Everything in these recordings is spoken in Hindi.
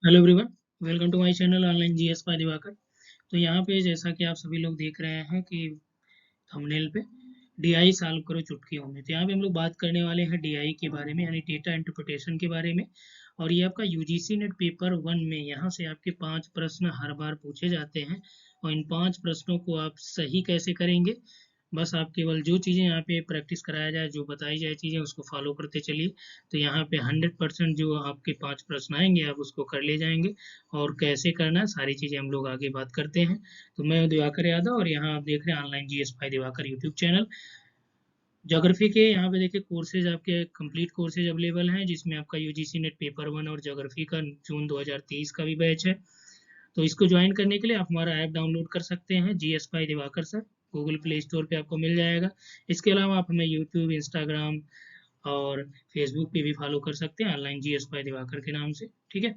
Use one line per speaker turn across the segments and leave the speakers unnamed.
Hello everyone, welcome to my channel online GS by Diwakar. तो यहाँ पे जैसा कि आप सभी लोग देख रहे हैं कि थंबनेल पे डीआई सॉल्व करो चुटकियों में। तो यहाँ पे हम लोग बात करने वाले हैं डीआई के बारे में, यानी डेटा इंटरप्रिटेशन के बारे में। और ये आपका यूजीसी नेट पेपर 1 में यहाँ से आपके 5 प्रश्न हर बार पूछे जाते हैं। और इन 5 प्रश्नों को आप सही कैसे करेंगे, बस आप केवल जो चीज़ें यहाँ पे प्रैक्टिस कराया जाए, जो बताई जाए चीज़ें, उसको फॉलो करते चलिए। तो यहाँ पे 100% जो आपके 5 प्रश्न आएंगे आप उसको कर ले जाएंगे। और कैसे करना है सारी चीज़ें हम लोग आगे बात करते हैं। तो मैं हूं दिवाकर यादव और यहाँ आप देख रहे हैं online GS by Diwakar YouTube channel. Geography के यहाँ पे देखिए कोर्सेज आपके कंप्लीट कोर्सेज अवेलेबल हैं, जिसमें आपका यूजीसी नेट पेपर 1 और ज्योग्राफी का जून 2023 का भी बैच है। तो इसको ज्वाइन करने के लिए आप हमारा ऐप डाउनलोड कर सकते हैं, GS by Diwakar sir. Google play store पे आपको मिल जाएगा। इसके अलावा आप हमें यूट्यूब, इंस्टाग्राम और फेसबुक पे भी फॉलो कर सकते हैं ऑनलाइन जीएस बाय दिवाकर के नाम से। ठीक है,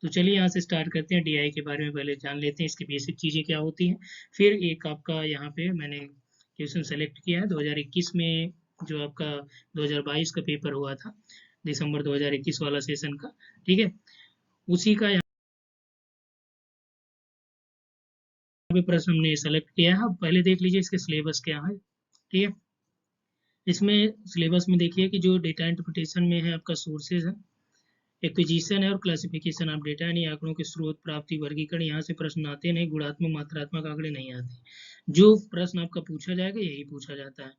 तो चलिए यहाँ से स्टार्ट करते हैं। डीआई के बारे में पहले जान लेते हैं, इसकी बेसिक चीज़ें क्या होती हैं। फिर एक आपका यहाँ पे मैंने क्वेश्चन सेलेक्ट किया है 2021 में, जो आपका 2022 का पेपर हुआ था, दिसंबर 2021 वाला सेशन का। ठीक है, उसी का यहाँ पे प्रश्न हमने सेलेक्ट किया है। अब पहले देख लीजिए इसके सिलेबस क्या है। ठीक है, इसमें सिलेबस में देखिए कि जो डेटा इंटरप्रिटेशन में है आपका सोर्सेज है, एक्विजिशन है और क्लासिफिकेशन ऑफ डेटा, यानी आंकड़ों के स्रोत, प्राप्ति, वर्गीकरण। यहाँ से प्रश्न आते नहीं, गुणात्मक मात्रात्मक आंकड़े नहीं आते। जो प्रश्न आपका पूछा जाएगा यही पूछा जाता है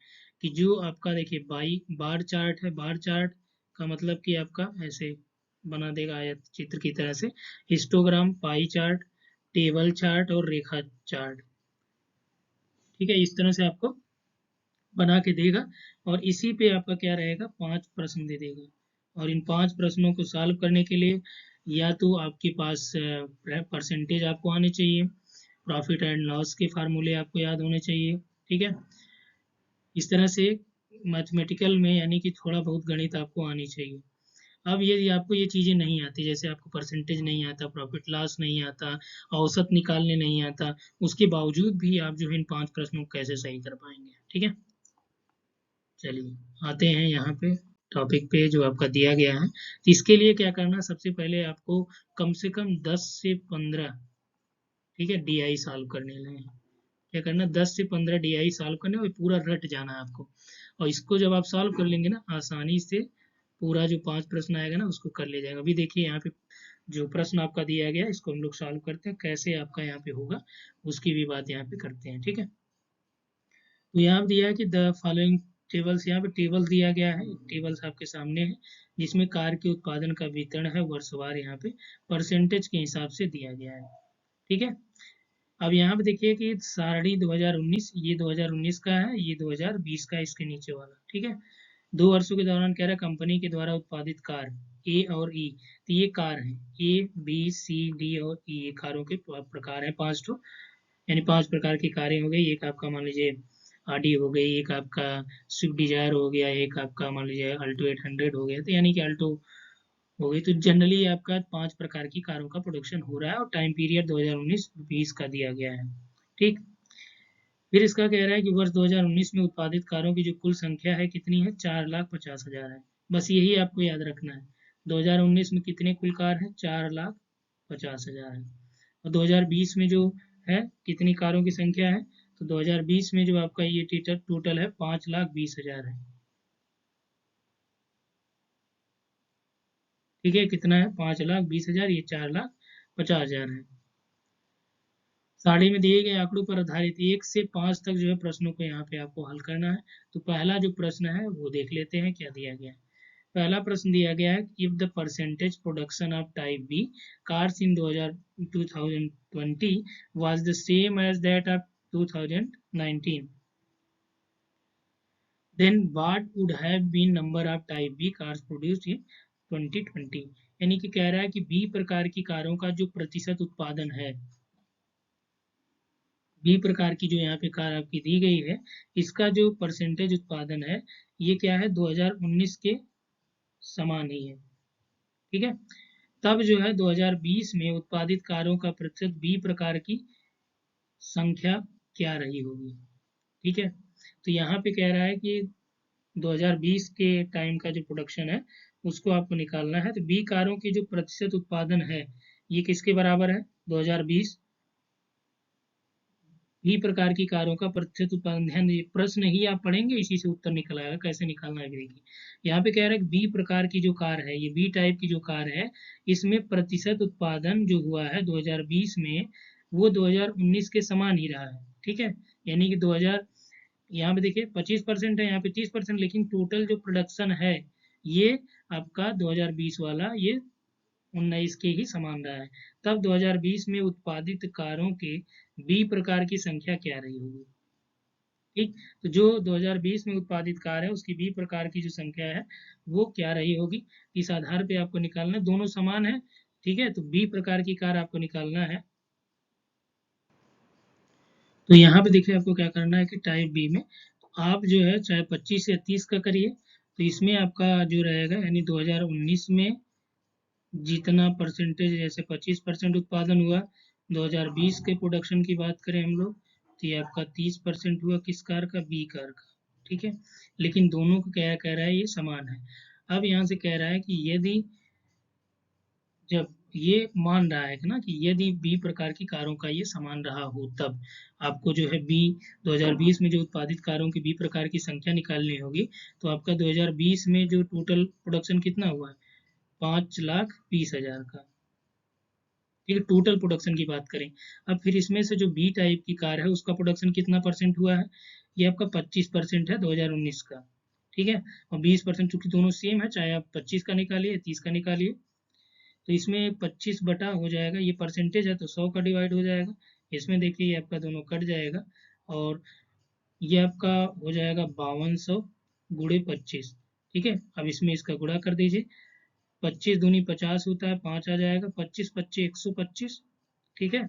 कि जो आपका देखिए बार चार्ट है। बार चार्ट का मतलब कि आपका ऐसे बना देगा आयत चित्र की तरह से। Histogram, pie chart, table chart और रेखा चार्ट। ठीक है, इस तरह से आपको बना के देगा। और इसी पे आपका क्या रहेगा, 5 प्रश्न दे देगा। और इन 5 प्रश्नों को सॉल्व करने के लिए या तो आपके पास परसेंटेज आपको आने चाहिए, प्रॉफिट एंड लॉस के फार्मूले आपको याद होने चाहिए। ठीक है, इस तरह से मैथमेटिकल में यानी कि थोड़ा बहुत गणित आपको आनी चाहिए। अब यदि आपको ये चीज़ें नहीं आती, जैसे आपको परसेंटेज नहीं आता, प्रॉफिट लॉस नहीं आता, औसत निकालने नहीं आता, उसके बावजूद भी आप जो है इन 5 प्रश्नों को कैसे सही कर पाएंगे। ठीक है, चलिए आते हैं यहाँ पे टॉपिक पे जो आपका दिया गया है। तो इसके लिए क्या करना, सबसे पहले आपको कम से कम 10 से 15, ठीक है, डीआई सॉल्व करने लगे। क्या करना, 10 से 15 डीआई सॉल्व करने और पूरा रट जाना है आपको। और इसको जब आप सॉल्व कर लेंगे ना आसानी से, पूरा जो 5 प्रश्न आएगा ना उसको कर ले जाएगा। अभी देखिए यहाँ पे जो प्रश्न आपका दिया गया इसको हम लोग सॉल्व करते हैं, कैसे आपका यहाँ पे होगा उसकी भी बात यहाँ पे करते हैं। ठीक है, तो यहाँ पे दिया है कि द फॉलोइंग टेबल्स, यहाँ पे टेबल दिया गया है, टेबल्स आपके सामने है, जिसमें कार के उत्पादन का वितरण है वर्षवार, यहाँ पे परसेंटेज के हिसाब से दिया गया है। ठीक है, अब यहाँ पे देखिए कि सारणी 2019, ये 2019 का है, ये 2020 का है, इसके नीचे वाला। ठीक है, 2 वर्षों के दौरान कह रहा है कंपनी के द्वारा उत्पादित कार ए और ई। तो ये कार है ए, बी, सी, डी और ई, ये कारों के प्रकार हैं 5 ठो, यानी 5 प्रकार की कारें हो गई। एक आपका मान लीजिए आडी हो गई, एक आपका स्विफ्ट डिजायर हो गया, एक आपका मान लीजिए अल्टो 800 हो गया। तो यानी कि अल्टो हो गई। तो जनरली आपका 5 प्रकार की कारों का प्रोडक्शन हो रहा है और टाइम पीरियड 2019-20 का दिया गया है। ठीक, फिर इसका कह रहा है कि वर्ष 2019 में उत्पादित कारों की जो कुल संख्या है कितनी है, 4,50,000 है। बस यही आपको याद रखना है, 2019 में कितने कुल कार है, 4,50,000 है। और 2020 में जो है कितनी कारों की संख्या है, तो 2020 में जो आपका ये टोटल है 5,20,000 है। ठीक है, कितना है, 5,20,000, ये 4,50,000 है। साड़ी में दिए गए आंकड़ों पर आधारित 1 से 5 तक जो है प्रश्नों को यहाँ पे आपको हल करना है। तो पहला जो प्रश्न है वो देख लेते हैं क्या दिया गया है। पहला प्रश्न दिया गया है, if the percentage production of type B cars in 2020 was the same as that of 2019, then what would have been number of type B cars produced in 2020। यानी कि कह रहा है कि बी प्रकार की कारों का जो प्रतिशत उत्पादन है, बी प्रकार की जो यहाँ पे कार आपकी दी गई है, इसका जो परसेंटेज उत्पादन है ये क्या है, 2019 के समान ही है। ठीक है, तब जो है 2020 में उत्पादित कारों का प्रतिशत बी प्रकार की संख्या क्या रही होगी। ठीक है, तो यहाँ पे कह रहा है कि 2020 के टाइम का जो प्रोडक्शन है उसको आपको निकालना है। तो बी कारों की जो प्रतिशत उत्पादन है ये किसके बराबर है 2020 भी प्रकार की कारों का प्रतिशत उत्पादन। ध्यान दीजिए, प्रश्न ही आप पढ़ेंगे इसी से उत्तर निकल आएगा, कैसे निकालना है देखिए। यहाँ पे कह रहा है कि बी प्रकार की जो कार है, ये बी टाइप की जो कार है, इसमें प्रतिशत उत्पादन जो हुआ है 2020 में, वो 2019 के समान ही रहा है। ठीक है, यानी कि 2000, यहाँ पे देखिए 25% है, यहाँ पे 30%, लेकिन टोटल जो प्रोडक्शन है ये आपका 2020 वाला ये 19 के ही समान रहा है। तब 2020 में उत्पादित कारों के बी प्रकार की संख्या क्या रही होगी। ठीक, तो जो 2020 में उत्पादित कार है उसकी बी प्रकार की जो संख्या है वो क्या रही होगी, इस आधार पे आपको निकालना है। दोनों समान है, ठीक है, तो बी प्रकार की कार आपको निकालना है। तो यहाँ पे देखिए आपको क्या करना है कि टाइप बी में आप जो है चाहे 25 या 30 का करिए, तो इसमें आपका जो रहेगा यानी 2019 में जितना परसेंटेज, जैसे 25% उत्पादन हुआ, 2020 के प्रोडक्शन की बात करें हम लोग, तो ये आपका 30% हुआ किस कार का, बी कार का। ठीक है, लेकिन दोनों को क्या कह रहा है, ये समान है। अब यहाँ से कह रहा है कि यदि, जब ये मान रहा है कि ना कि यदि बी प्रकार की कारों का ये समान रहा हो, तब आपको जो है बी 2020 में जो उत्पादित कारों की बी प्रकार की संख्या निकालनी होगी। तो आपका 2020 में जो टोटल प्रोडक्शन कितना हुआ है, 5,20,000 का। ठीक है, टोटल प्रोडक्शन की बात करें। अब फिर इसमें से जो बी टाइप की कार है उसका प्रोडक्शन कितना परसेंट हुआ है, ये आपका 25% है 2019 का। ठीक है, और 20% चूंकि दोनों सेम है, चाहे आप 25 का निकालिए 30 का निकालिए, तो इसमें 25 बटा हो जाएगा, ये परसेंटेज है तो 100 का डिवाइड हो जाएगा। इसमें देखिए ये आपका दोनों कट जाएगा, और ये आपका हो जाएगा 5200 गुणे 25। ठीक है, अब इसमें इसका गुणा कर दीजिए, 25 दूनी 50 होता है, 5 आ जाएगा, 25 25 125। ठीक है,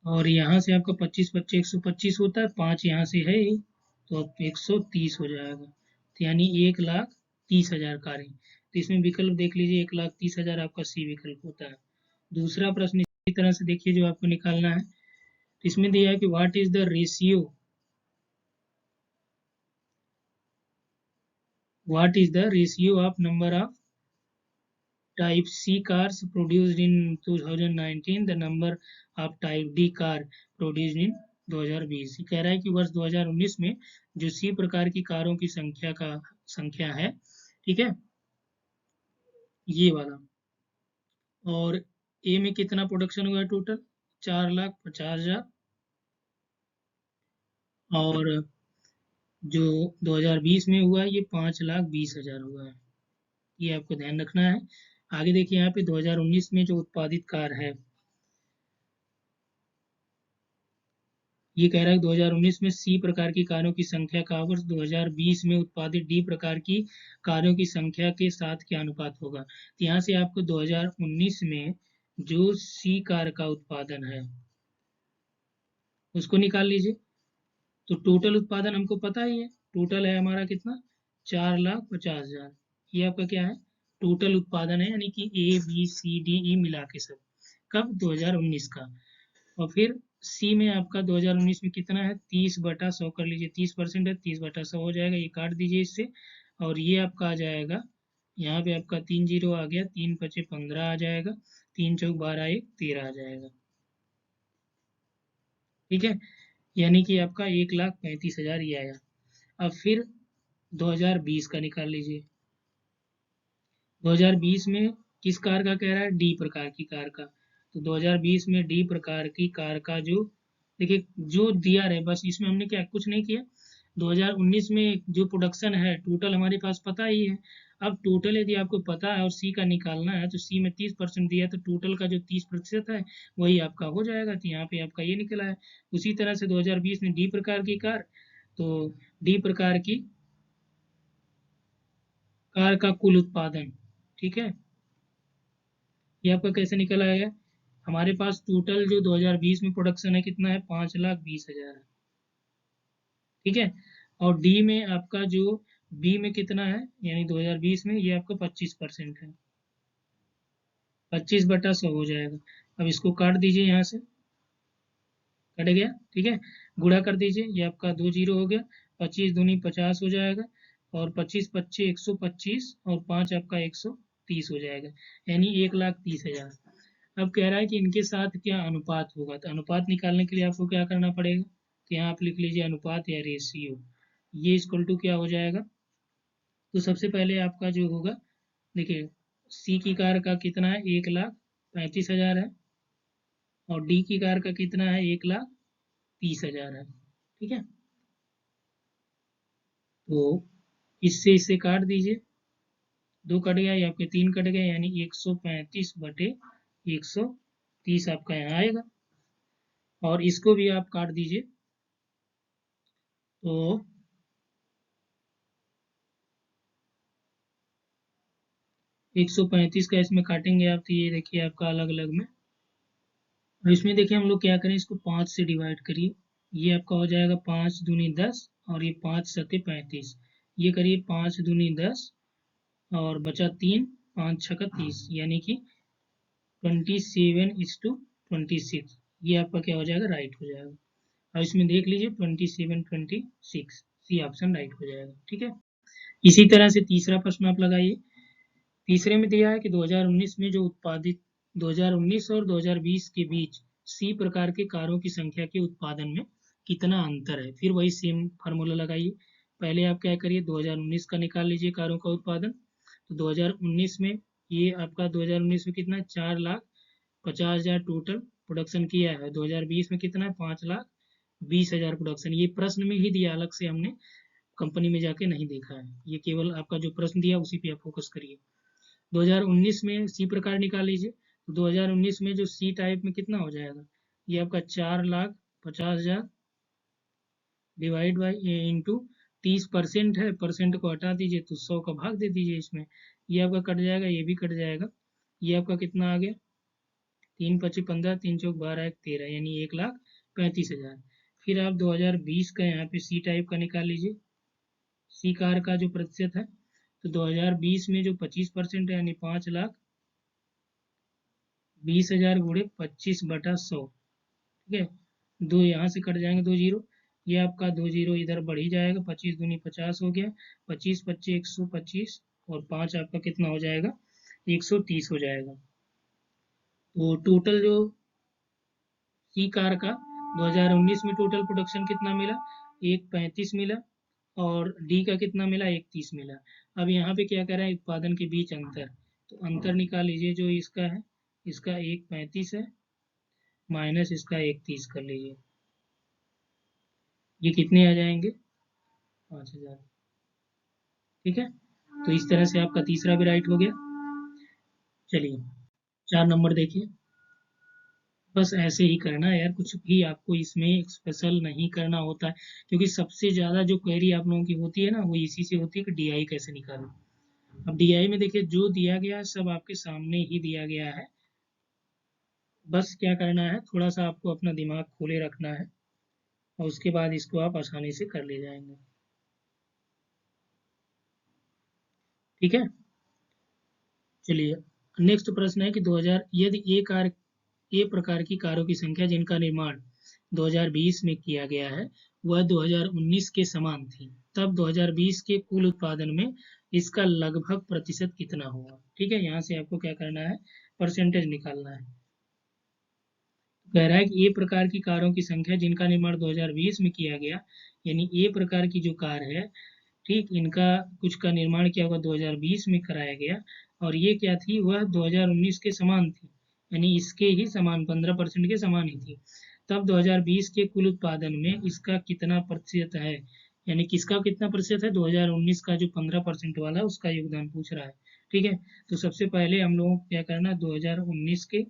और यहाँ से आपका 25 25 125 होता है, 5 यहाँ से है ही, तो अब 130 हो जाएगा, तो यानी 1,30,000 कारें। तो इसमें विकल्प देख लीजिए, 1,30,000 आपका सी विकल्प होता है। दूसरा प्रश्न इसी तरह से देखिए जो आपको निकालना है, तो इसमें दिया है कि what is the ratio, what is the ratio of number of type C cars produced in 2019, the number of type D car produced in 2020। कह रहा है कि वर्ष 2019 में जो सी प्रकार की कारों की संख्या है, ठीक है, ये वाला, और ए में कितना प्रोडक्शन हुआ टोटल, 4,50,000, और जो 2020 में हुआ ये 5,20,000 हुआ है। ये आपको ध्यान रखना है। आगे देखिए यहाँ पे 2019 में जो उत्पादित कार है, ये कह रहा है 2019 में सी प्रकार की कारों की संख्या का वर्ष 2020 में उत्पादित डी प्रकार की कारों की संख्या के साथ क्या अनुपात होगा। तो यहाँ से आपको 2019 में जो सी कार का उत्पादन है उसको निकाल लीजिए। तो टोटल उत्पादन हमको पता ही है, टोटल है हमारा कितना, 4,50,000। ये आपका क्या है, टोटल उत्पादन है, यानी कि A B C D E मिला के सब, कब, 2019 का। और फिर सी में आपका 2019 में कितना है, 30/100 कर लीजिए, 30% है, 30/100 हो जाएगा, ये काट दीजिए इससे, और ये आपका आ जाएगा, यहाँ पे आपका 3 जीरो आ गया, 3×5=15 आ जाएगा, 3×4=12, 1 13 आ जाएगा। ठीक है, यानी कि आपका 1,35,000 ये आया। अब फिर 2020 का निकाल लीजिए। 2020 में किस कार का कह रहा है, डी प्रकार की कार का। तो 2020 में डी प्रकार की कार का जो, देखिए जो दिया रहे बस इसमें हमने क्या कुछ नहीं किया। 2019 में जो प्रोडक्शन है टोटल हमारे पास पता ही है। अब टोटल यदि आपको पता है और सी का निकालना है, तो सी में 30% दिया है, तो टोटल का जो 30% है वही आपका हो जाएगा। तो यहाँ पे आपका ये निकला है। उसी तरह से 2020 में डी प्रकार की कार, तो डी प्रकार की कार का कुल उत्पादन, ठीक है, ये आपका कैसे निकल आएगा, हमारे पास टोटल जो 2020 में प्रोडक्शन है कितना है, 5,20,000 है। ठीक है, और डी में आपका जो बी में कितना है, यानी 2020 में ये आपका 25% है, 25/100 हो जाएगा। अब इसको काट दीजिए, यहाँ से कट गया। ठीक है, गुणा कर दीजिए, ये आपका 2 जीरो हो गया, 25 दूनी 50 हो जाएगा, और 25 125 और 5 आपका 130 हो जाएगा, यानी 1,30,000। अब कह रहा है कि इनके साथ क्या अनुपात होगा, तो अनुपात निकालने के लिए आपको क्या करना पड़ेगा, तो यहाँ आप लिख लीजिए अनुपात या रेशियो, ये इक्वल टू क्या हो जाएगा। तो सबसे पहले आपका जो होगा, देखिए सी की कार का कितना है, 1,35,000 है, और डी की कार का कितना है, 1,30,000 है। ठीक है, तो इससे इससे काट दीजिए, 2 कट गया, ये आपके 3 कट गए, यानी 135/130 आपका यहाँ आएगा। और इसको भी आप काट दीजिए, तो 135 का इसमें काटेंगे आप, तो ये देखिए आपका अलग अलग में, और इसमें देखिए हम लोग क्या करें, इसको 5 से डिवाइड करिए, ये आपका हो जाएगा 5 दूनी 10 और ये 5 सत्ते 35, ये करिए 5 दूनी 10 और बचा 3, 5 छक्का 30, यानी कि 27:26, ये आपका क्या हो जाएगा, राइट हो जाएगा। और इसमें देख लीजिए 27:26, सी ऑप्शन राइट हो जाएगा। ठीक है, इसी तरह से तीसरा प्रश्न आप लगाइए। तीसरे में दिया है कि 2019 में जो उत्पादित 2019 और 2020 के बीच सी प्रकार के कारों की संख्या के उत्पादन में कितना अंतर है। फिर वही सेम फार्मूला लगाइए। पहले आप क्या करिए, 2019 का निकाल लीजिए कारों का उत्पादन। तो 2019 में ये आपका 2019 में कितना है, 4,50,000 टोटल प्रोडक्शन किया है। 2020 में कितना है, 5,20,000 प्रोडक्शन। ये प्रश्न में ही दिया, अलग से हमने कंपनी में जाके नहीं देखा है, ये केवल आपका जो प्रश्न दिया उसी पे आप फोकस करिए। 2019 में सी प्रकार निकाल लीजिए, तो 2019 में जो सी टाइप में कितना हो जाएगा, ये आपका 4,50,000 डिवाइड बाई इंटू 30% है, परसेंट को हटा दीजिए तो 100 का भाग दे दीजिए इसमें, ये आपका कट जाएगा, ये भी कट जाएगा, ये आपका कितना आ गया, 3×25 = 15, 3×4 = 12, 13, यानी 1,35,000। फिर आप 2020 का यहाँ पे सी टाइप का निकाल लीजिए, सी कार का जो प्रतिशत है, तो 2020 में जो 25% है, यानी 5,20,000 गुणे 25/100। ठीक है, दो यहाँ से कट जाएंगे, 2 जीरो, ये आपका 2 जीरो इधर बढ़ ही जाएगा, 25 दूनी 50 हो गया, 25 25 125, और 5 आपका कितना हो जाएगा, 130 हो जाएगा। तो टोटल जो सी कार का 2019 में टोटल प्रोडक्शन कितना मिला, 135 मिला, और डी का कितना मिला, 130 मिला। अब यहाँ पे क्या कर रहा है, उत्पादन के बीच अंतर, तो अंतर निकाल लीजिए, जो इसका है, इसका 135 है माइनस इसका 130 कर लीजिए, ये कितने आ जाएंगे, 5,000। ठीक है, तो इस तरह से आपका तीसरा भी राइट हो गया। चलिए 4 नंबर देखिए, बस ऐसे ही करना है यार, कुछ भी आपको इसमें स्पेशल नहीं करना होता है, क्योंकि सबसे ज़्यादा जो क्वेरी आप लोगों की होती है ना, वो इसी से होती है कि डीआई कैसे निकालो। अब डीआई में देखिए जो दिया गया है सब आपके सामने ही दिया गया है, बस क्या करना है, थोड़ा सा आपको अपना दिमाग खोले रखना है, और उसके बाद इसको आप आसानी से कर ले जाएंगे। ठीक है, चलिए नेक्स्ट प्रश्न है कि 2000 यदि ए प्रकार की कारों की संख्या जिनका निर्माण 2020 में किया गया है वह 2019 के समान थी, तब 2020 के कुल उत्पादन में इसका लगभग प्रतिशत कितना होगा। ठीक है, यहाँ से आपको क्या करना है, परसेंटेज निकालना है। कह रहा है कि ए प्रकार की कारों की संख्या जिनका निर्माण 2020 में किया गया, यानी ए प्रकार की जो कार है, ठीक, इनका कुछ का निर्माण क्या होगा 2020 में कराया गया, और ये क्या थी, वह 2019 के समान थी, यानी इसके ही समान 15% के समान ही थी। तब 2020 के कुल उत्पादन में इसका कितना प्रतिशत है, यानी किसका कितना प्रतिशत है, 2019 का जो 15% वाला है उसका योगदान पूछ रहा है। ठीक है, तो सबसे पहले हम लोगों को क्या करना है, 2019 के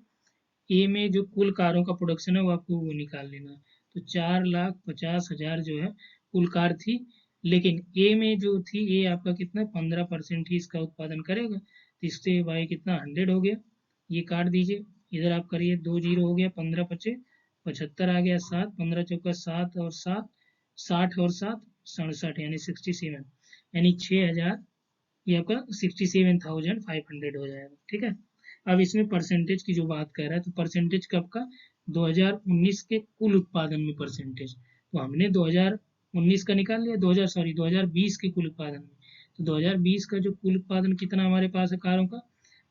ए में जो कुल कारों का प्रोडक्शन है वो आपको वो निकाल लेना है। तो 4,50,000 जो है कुल कार थी, लेकिन ए में जो थी, ए आपका कितना 15% ही इसका उत्पादन करेगा, तो इससे वाई कितना 100 हो गया, ये काट दीजिए, इधर आप करिए, 2 जीरो हो गया, 15×5 = 75 आ गया, 7 15×4 = 7 और 7 60 और 7 67, यानी 67, यानी 6,000, ये आपका 67,500 हो जाएगा। ठीक है, अब इसमें परसेंटेज की जो बात कर रहा है, तो परसेंटेज कब का, 2019 के कुल उत्पादन में परसेंटेज, तो हमने 2019 का निकाल लिया, 2020 के कुल उत्पादन में, तो 2020 का जो कुल उत्पादन कितना हमारे पास है कारों का,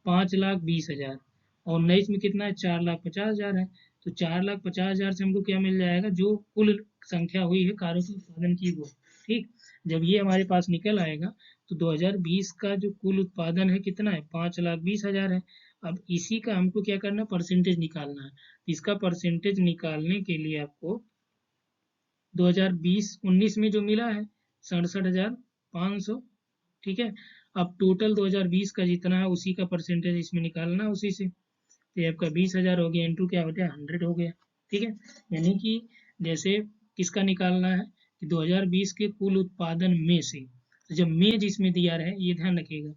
5,20,000, और 19 में कितना है, 4,50,000 है। तो 4,50,000 से हमको क्या मिल जाएगा, जो कुल संख्या हुई है कारों के उत्पादन की वो। ठीक, जब ये हमारे पास निकल आएगा तो 2020 का जो कुल उत्पादन है कितना है, 5,20,000 है। अब इसी का हमको क्या करना है, परसेंटेज निकालना है। इसका परसेंटेज निकालने के लिए आपको 2020-19 में जो मिला है 67,500, ठीक है। अब टोटल 2020 का जितना है उसी का परसेंटेज इसमें निकालना है उसी से। तो ये आपका 20,000 हो गया, इंटू क्या हो गया, 100 हो गया। ठीक है, यानी कि जैसे किसका निकालना है कि 2020 के कुल उत्पादन में से, तो जब में जिसमें दिया रहे ये ध्यान रखिएगा,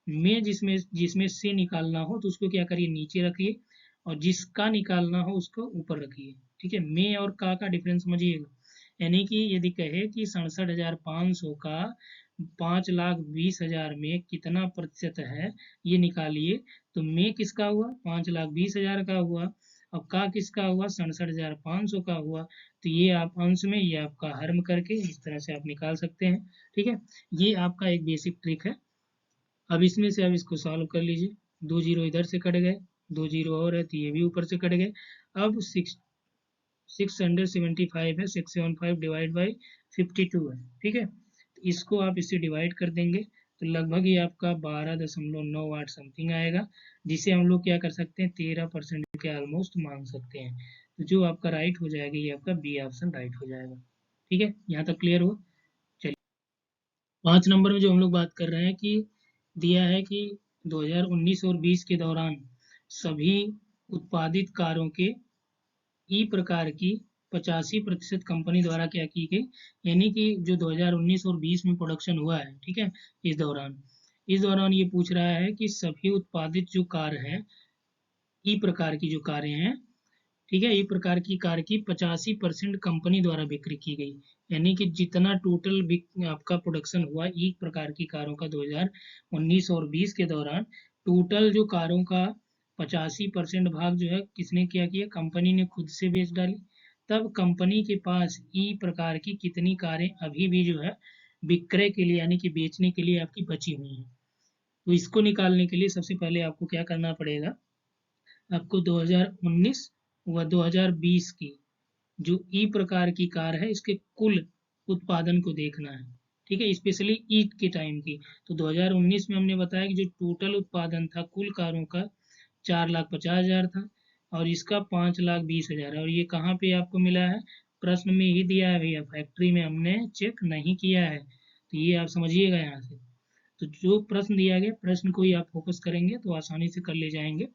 में जिसमें जिसमें से निकालना हो तो उसको क्या करिए, नीचे रखिए, और जिसका निकालना हो उसको ऊपर रखिए। ठीक है, में और का डिफरेंस समझिएगा। यानी कि यदि कहे कि 67,500 का 5,20,000 में कितना प्रतिशत है ये निकालिए, तो में किसका हुआ, 5,20,000 का हुआ, और का किसका हुआ, 67,500 का हुआ। तो ये आप अंश में, ये आपका हर्म करके इस तरह से आप निकाल सकते हैं। ठीक है, ये आपका एक बेसिक ट्रिक है। अब इसमें से अब इसको सॉल्व कर लीजिए, 2 जीरो इधर से कट गए, 2 जीरो और है तो ये भी ऊपर से कट गए। अब 675 है, 675 डिवाइड बाई 52 है। ठीक है, तो इसको आप इससे डिवाइड कर देंगे तो लगभग ये आपका 12.98 समथिंग आएगा, जिसे हम लोग क्या कर सकते हैं, 13% के ऑलमोस्ट मान सकते हैं। तो जो आपका राइट हो जाएगा ये आपका बी ऑप्शन राइट हो जाएगा। ठीक है, यहाँ तक क्लियर हो। चलिए 5 नंबर में जो हम लोग बात कर रहे हैं कि दिया है कि 2019 और 20 के दौरान सभी उत्पादित कारों के ई प्रकार की 85% कंपनी द्वारा क्या की गई, यानी कि जो 2019 और 20 में प्रोडक्शन हुआ है, ठीक है, इस दौरान ये पूछ रहा है कि सभी उत्पादित जो कार है, ई प्रकार की जो कारें हैं, ठीक है, ई प्रकार की कार की 85% कंपनी द्वारा बिक्री की गई। यानी कि जितना टोटल आपका प्रोडक्शन हुआ ई प्रकार की कारों का 2019 और 20 के दौरान, टोटल जो कारों का 85% भाग जो है किसने क्या किया, कंपनी ने खुद से बेच डाली। तब कंपनी के पास ई प्रकार की कितनी कारें अभी भी जो है विक्रय के लिए यानी कि बेचने के लिए आपकी बची हुई हैं। तो इसको निकालने के लिए सबसे पहले आपको क्या करना पड़ेगा, आपको 2019 व 2020 की जो ई प्रकार की कार है इसके कुल उत्पादन को देखना है। ठीक है, स्पेशली ई के टाइम की। तो 2019 में हमने बताया कि जो टोटल उत्पादन था कुल कारों का 4,50,000 था, और इसका 5,20,000 है। और ये कहाँ पे आपको मिला है, प्रश्न में ही दिया है भैया, फैक्ट्री में हमने चेक नहीं किया है। तो ये आप समझिएगा यहाँ से। तो जो प्रश्न दिया गया प्रश्न को ही आप फोकस करेंगे तो आसानी से कर ले जाएंगे।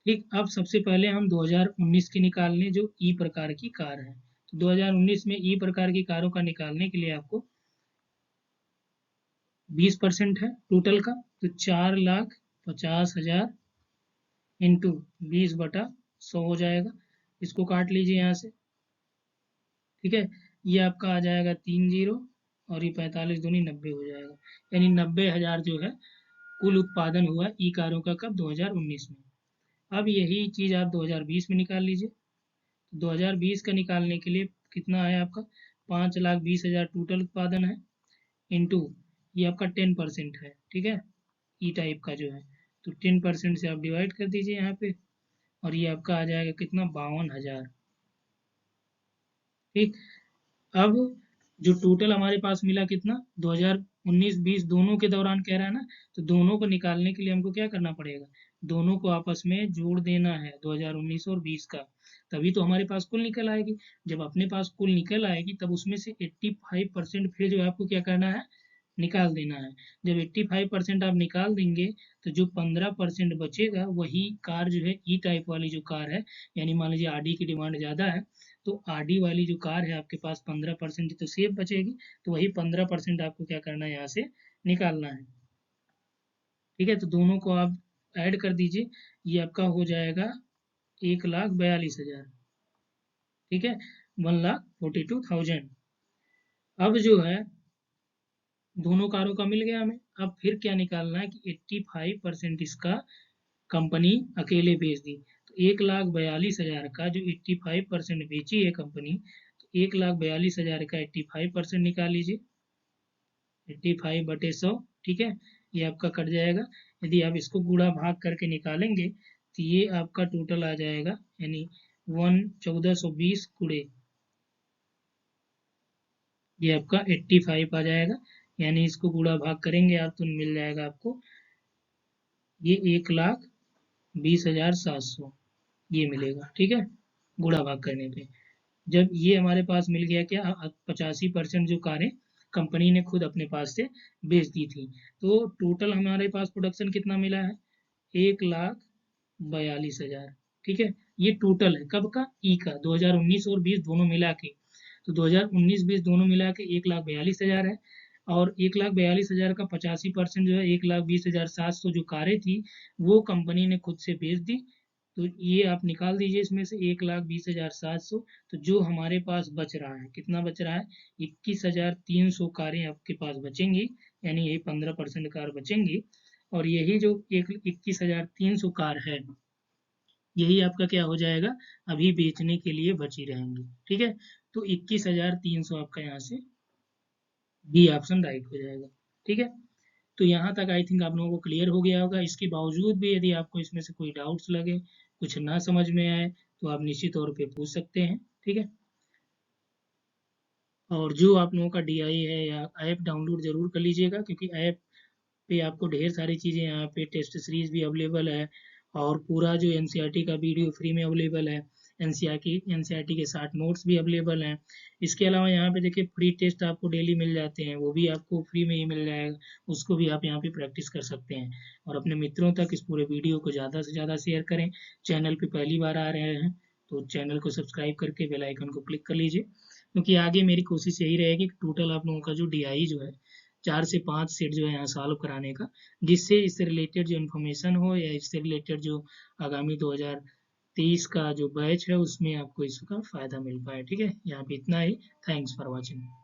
ठीक, अब सबसे पहले हम 2019 की निकाल लें जो ई प्रकार की कार है। तो 2019 में ई प्रकार की कारों का निकालने के लिए आपको 20% है टोटल का, तो 4,50,000 इंटू 20/100 हो जाएगा। इसको काट लीजिए यहाँ से। ठीक है, ये आपका आ जाएगा 3 जीरो, और ये 45 दूनी 90 हो जाएगा। यानी 90,000 जो है कुल उत्पादन हुआ ई कारों का कब, 2019 में। अब यही चीज़ आप 2020 में निकाल लीजिए। 2020 का निकालने के लिए कितना है आपका, 5,20,000 टोटल उत्पादन है, इंटू ये आपका 10% है। ठीक है, ई टाइप का जो है, तो 10% से आप डिवाइड कर दीजिए यहाँ पे, और ये आपका आ जाएगा कितना, 52,000। ठीक, अब जो टोटल हमारे पास मिला कितना, 2019-20 दोनों के दौरान कह रहा है ना, तो दोनों को निकालने के लिए हमको क्या करना पड़ेगा, दोनों को आपस में जोड़ देना है 2019 और 20 का, तभी तो हमारे पास कुल निकल आएगी। जब अपने पास कुल निकल आएगी तब उसमें से 85% फिर जो है आपको क्या करना है, निकाल देना है। जब 85% आप निकाल देंगे तो जो 15% बचेगा वही कार जो है ई टाइप वाली जो कार है, यानी मान लीजिए आरडी की डिमांड ज़्यादा है, तो आरडी वाली जो कार है आपके पास 15% तो सेफ बचेगी, तो वही 15% आपको क्या करना है, यहाँ से निकालना है। ठीक है, तो दोनों को आप ऐड कर दीजिए, ये आपका हो जाएगा 1,42,000। ठीक है, 1,42,000। अब जो है दोनों कारों का मिल गया हमें। अब फिर क्या निकालना है कि 85% इसका कंपनी अकेले बेच दी, तो 1,42,000 का जो 85% बेची है कंपनी, तो 1,42,000 का 85% निकाल लीजिए। 85/100, ठीक है, ये आपका कट जाएगा। यदि आप इसको गुणा भाग करके निकालेंगे तो ये आपका टोटल आ जाएगा, यानी 1420 गुणे ये आपका 85 आ जाएगा, यानी इसको गुणा भाग करेंगे आप तो मिल जाएगा आपको ये 1,20,700 ये मिलेगा, ठीक है, गुणा भाग करने पे। जब ये हमारे पास मिल गया, क्या 85% जो कारें कंपनी ने खुद अपने पास से बेच दी थी, तो टोटल हमारे पास प्रोडक्शन कितना मिला है, 1,42,000, ठीक है। ये टोटल है कब का, ई का 2019 और 20 दोनों मिला के, तो 2019-20 दोनों मिला के 1,42,000 है। और 1,42,000 का 85% जो है 1,20,700 जो कारें थी वो कंपनी ने खुद से बेच दी। तो ये आप निकाल दीजिए इसमें से 1,20,700, तो जो हमारे पास बच रहा है, कितना बच रहा है, 21,300 कारें आपके पास बचेंगी, यानी यही 15% कार बचेंगी। और यही जो 21,300 कार है, यही आपका क्या हो जाएगा, अभी बेचने के लिए बची रहेंगी, ठीक है। तो 21,300 आपका यहाँ से बी ऑप्शन राइट हो जाएगा, ठीक है। तो यहाँ तक आई थिंक आप लोगों को क्लियर हो गया होगा। इसके बावजूद भी यदि आपको इसमें से कोई डाउट्स लगे, कुछ ना समझ में आए, तो आप निश्चित तौर पे पूछ सकते हैं, ठीक है। और जो आप लोगों का डीआई है या ऐप डाउनलोड जरूर कर लीजिएगा, क्योंकि ऐप पे आपको ढेर सारी चीज़ें, यहाँ पे टेस्ट सीरीज भी अवेलेबल है, और पूरा जो एनसीईआरटी का वीडियो फ्री में अवेलेबल है, एनसीईआरटी के 60 नोट्स भी अवेलेबल हैं। इसके अलावा यहाँ पे देखिए फ्री टेस्ट आपको डेली मिल जाते हैं, वो भी आपको फ्री में ही मिल जाएगा, उसको भी आप यहाँ पे प्रैक्टिस कर सकते हैं। और अपने मित्रों तक इस पूरे वीडियो को ज़्यादा से ज़्यादा शेयर करें। चैनल पे पहली बार आ रहे हैं तो चैनल को सब्सक्राइब करके बेल आइकन को क्लिक कर लीजिए, क्योंकि आगे मेरी कोशिश यही रहेगी कि टोटल आप लोगों का जो डीआई जो है 4 से 5 सेट जो है यहाँ सॉल्व कराने का, जिससे इससे रिलेटेड जो इन्फॉर्मेशन हो या इससे रिलेटेड जो आगामी 2023 का जो बैच है उसमें आपको इसका फायदा मिल पाए, ठीक है। यहाँ पे इतना ही। Thanks for watching.